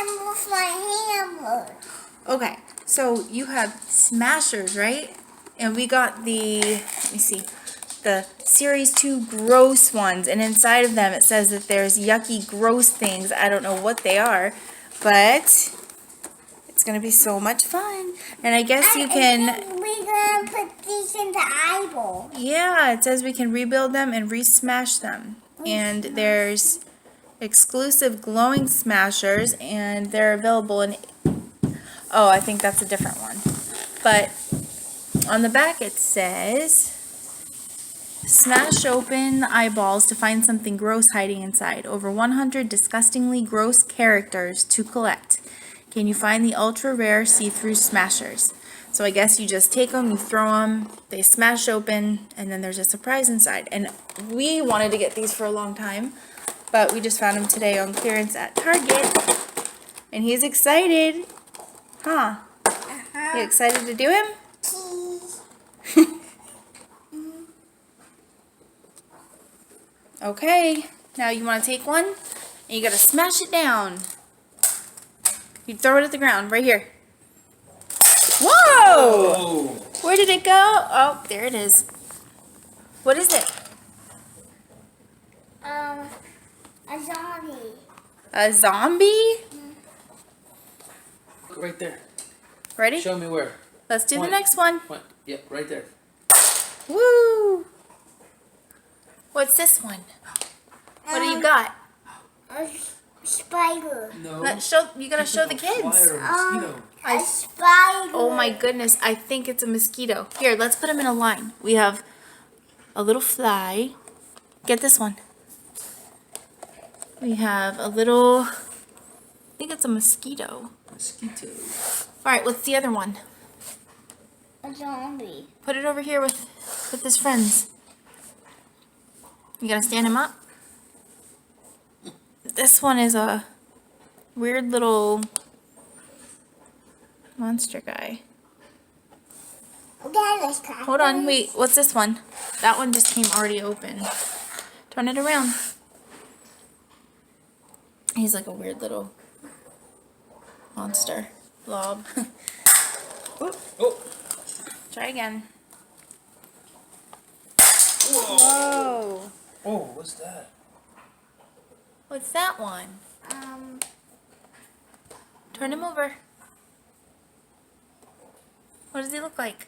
I move my hammer. Okay, so you have Smashers, right? And we got the, let me see, the Series 2 gross ones. And inside of them it says that there's yucky, gross things. I don't know what they are, but it's going to be so much fun. And I guess you can... We're going to put these in the eyeball. Yeah, it says we can rebuild them and re-smash them. And there's exclusive glowing smashers, and they're available in... Oh, I think that's a different one. But on the back it says, smash open the eyeballs to find something gross hiding inside. Over 100 disgustingly gross characters to collect. Can you find the ultra rare see-through smashers? So I guess you just take them, you throw them, they smash open, and then there's a surprise inside. And we wanted to get these for a long time, but we just found them today on clearance at Target. And he's excited. Huh? You excited to do him? Okay, now you want to take one, and you got to smash it down. You throw it at the ground, right here. Whoa! Whoa! Where did it go? Oh, there it is. What is it? A zombie. A zombie? Right there. Ready? Show me where. Let's do Point. the next one. Point. Yep, right there. Woo! What's this one? What do you got? A spider. No. You gotta show the kids. Fly or a mosquito. A spider. Oh my goodness, I think it's a mosquito. Here, let's put them in a line. We have a little fly. Get this one. We have a little, I think it's a mosquito. Mosquito. Alright, what's the other one? A zombie. Put it over here with his friends. You gotta stand him up. This one is a weird little monster guy. Hold on, wait, what's this one? That one just came already open. Turn it around. He's like a weird little monster blob. Oh. Try again. Whoa. Whoa. Oh, what's that? What's that one? Turn him over. What does he look like?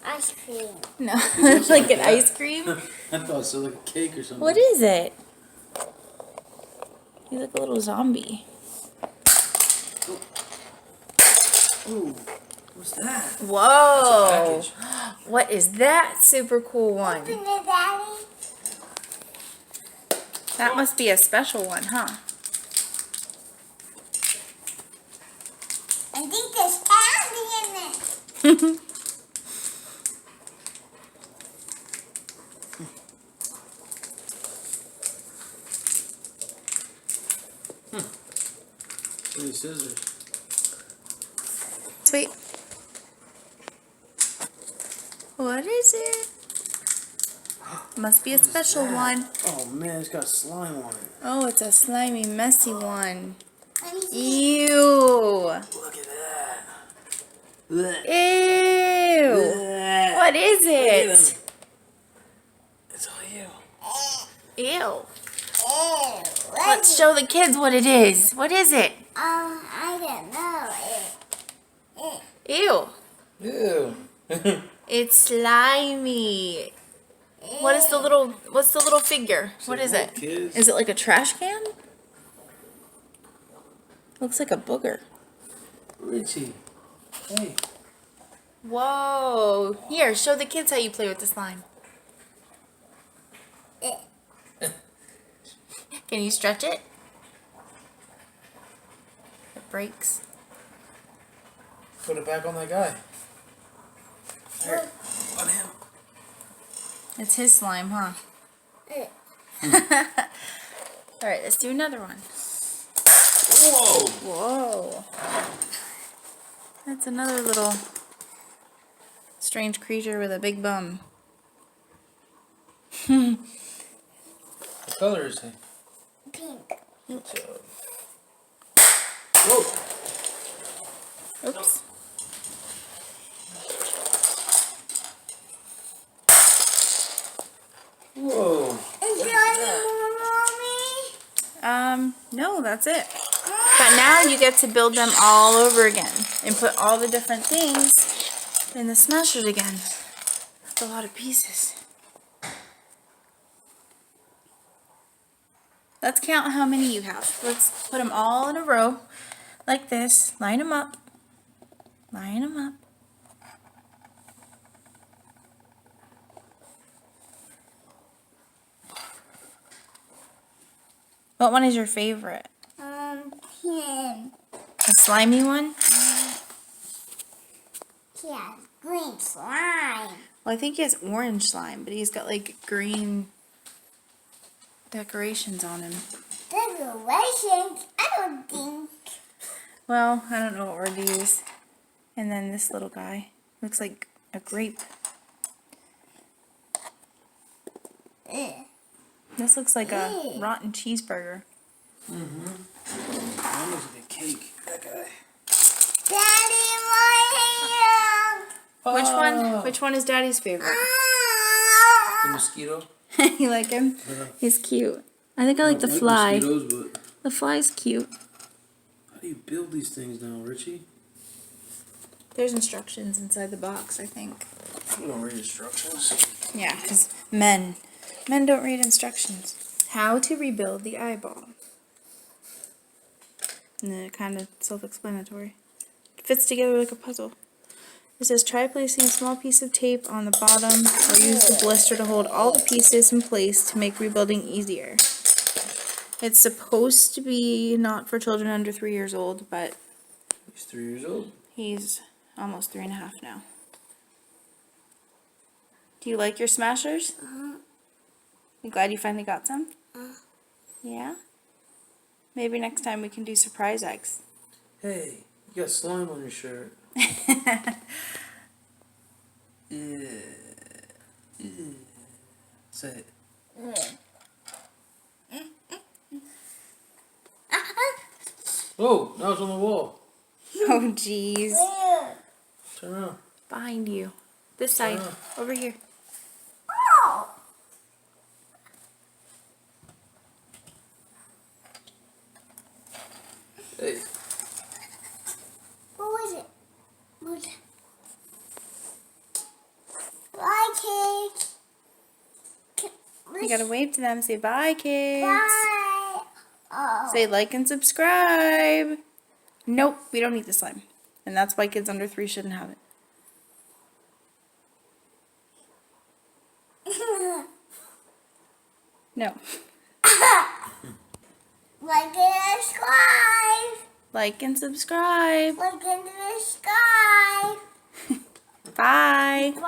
Ice cream. No, it's like an ice cream. I thought it was like a cake or something. What is it? He's like a little zombie. Ooh, what's that? Whoa! It's a package. What is that super cool one? Open it, Daddy. That must be a special one, huh? I think there's candy in it. These scissors. Sweet. What is it? Must be a special one. Oh man, it's got slime on it. Oh, it's a slimy, messy one. Let me see. Ew. Look at that. Blech. Ew. Blech. What is Look at it? him. It's all you. Ew. Ew. Let's show the kids what it is. What is it? I don't know. Ew. Ew. It's slimy. What's the little figure? What is it? Kids. Is it like a trash can? Looks like a booger. Richie. Hey. Whoa. Here, show the kids how you play with the slime. Can you stretch it? It breaks. Put it back on that guy. There. On him. It's his slime, huh? Alright, let's do another one. Whoa. Whoa. That's another little strange creature with a big bum. What color is he? Pink. So. Whoa. Oops. Whoa. Is there any more, Mommy? No, that's it. But now you get to build them all over again and put all the different things in the smashers again. That's a lot of pieces. Let's count how many you have. Let's put them all in a row like this. Line them up. Line them up. What one is your favorite? Him. The slimy one? He has green slime. Well, I think he has orange slime, but he's got like green decorations on him. Decorations? I don't think. Well, I don't know what word to use. And then this little guy looks like a grape. Ugh. This looks like a rotten cheeseburger. That looks like a cake. That guy. Daddy, my hand. Which one? Which one is Daddy's favorite? The mosquito. You like him? Yeah. He's cute. I think I like the fly. Mosquitoes, but The fly's cute. how do you build these things now, Richie? There's instructions inside the box, I think. You don't read instructions. Yeah, because men don't read instructions. How to rebuild the eyeball. And then kind of self-explanatory. It fits together like a puzzle. It says try placing a small piece of tape on the bottom or use the blister to hold all the pieces in place to make rebuilding easier. It's supposed to be not for children under 3 years old, but He's 3 years old. he's almost 3.5 now. Do you like your smashers? You glad you finally got some? Yeah? Maybe next time we can do surprise eggs. Hey, you got slime on your shirt. Say it. Oh, now it's on the wall. Oh, jeez. Where? Turn around. Behind you. This side. Ah. Over here. Oh. Hey. What was it? What was it? Bye, kids. You gotta wave to them. Say bye, kids. Bye. Oh. Say like and subscribe. Nope, we don't need the slime. And that's why kids under 3 shouldn't have it. No. Like and subscribe. Like and subscribe. Like and subscribe. Bye. Bye.